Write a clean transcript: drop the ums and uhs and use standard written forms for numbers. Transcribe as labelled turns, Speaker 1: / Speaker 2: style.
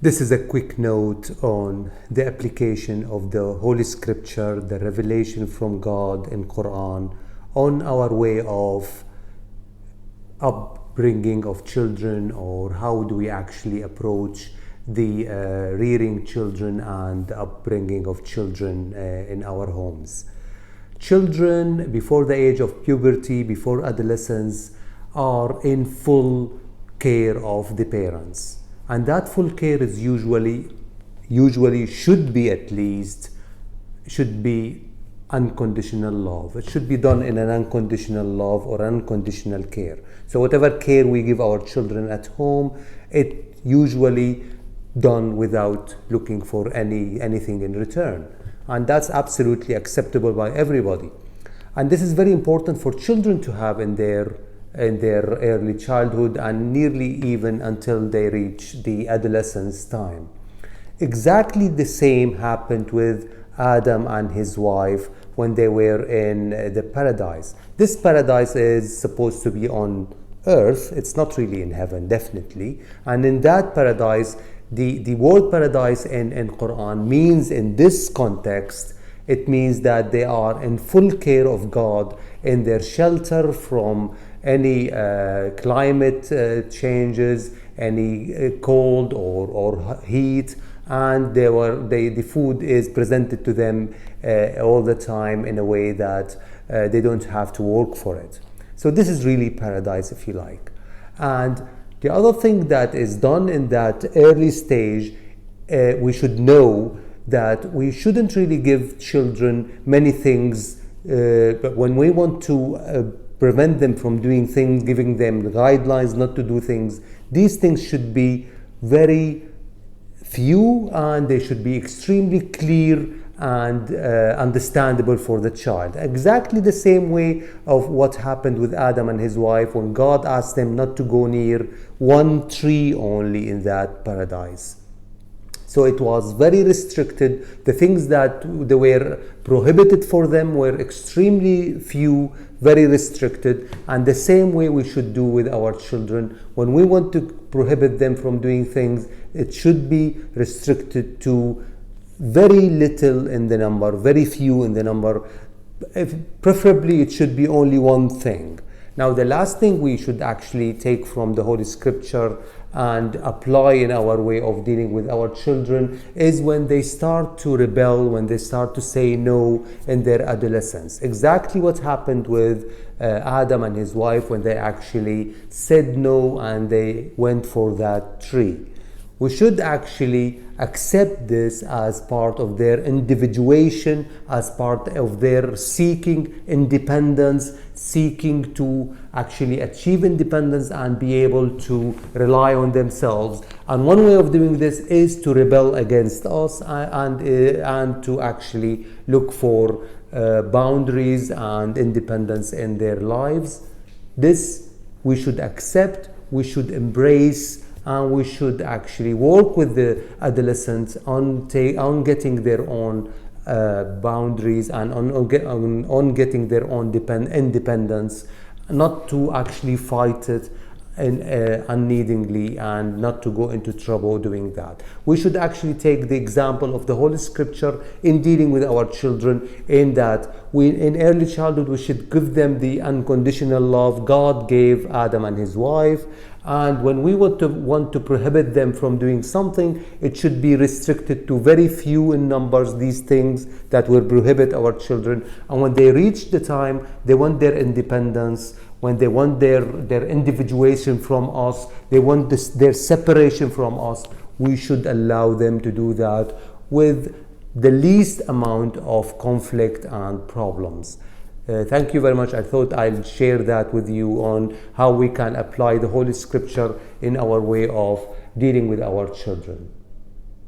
Speaker 1: This is a quick note on the application of the Holy Scripture, the revelation from God in Quran, on our way of upbringing of children, or how do we actually approach the rearing children and upbringing of children in our homes. Children before the age of puberty, before adolescence, are in full care of the parents. And that full care is usually should be unconditional love. It should be done in an unconditional love or unconditional care. So whatever care we give our children at home, it usually done without looking for anything in return. And that's absolutely acceptable by everybody. And this is very important for children to have in their early childhood and nearly even until they reach the adolescence time. Exactly the same happened with Adam and his wife when they were in the paradise. This paradise is supposed to be on earth. It's not really in heaven, definitely. And in that paradise, the word paradise in Quran means, in this context, it means that they are in full care of God, in their shelter from any climate changes, any cold or heat, and the food is presented to them all the time in a way that they don't have to work for it. So this is really paradise, if you like. And the other thing that is done in that early stage, we should know that we shouldn't really give children many things, but when we want to prevent them from doing things, giving them guidelines not to do things, these things should be very few, and they should be extremely clear and understandable for the child. Exactly the same way of what happened with Adam and his wife when God asked them not to go near one tree only in that paradise. So it was very restricted. The things that they were prohibited for them were extremely few, very restricted. And the same way we should do with our children. When we want to prohibit them from doing things, it should be restricted to very little in the number, very few in the number. Preferably it should be only one thing. Now, the last thing we should actually take from the Holy Scripture and apply in our way of dealing with our children is when they start to rebel, when they start to say no in their adolescence. Exactly what happened with Adam and his wife when they actually said no and they went for that tree. We should actually accept this as part of their individuation, as part of their seeking independence, seeking to actually achieve independence and be able to rely on themselves. And one way of doing this is to rebel against us and to actually look for boundaries and independence in their lives. This we should accept, we should embrace, and we should actually work with the adolescents on getting their own boundaries and on getting their own independence, not to actually fight it unneedingly and not to go into trouble doing that. We should actually take the example of the Holy Scripture in dealing with our children, in that in early childhood we should give them the unconditional love God gave Adam and his wife. And when we want to prohibit them from doing something, it should be restricted to very few in numbers, these things that will prohibit our children. And when they reach the time they want their independence, when they want their individuation from us, they want their separation from us, we should allow them to do that with the least amount of conflict and problems. Thank you very much. I thought I'll share that with you on how we can apply the Holy Scripture in our way of dealing with our children.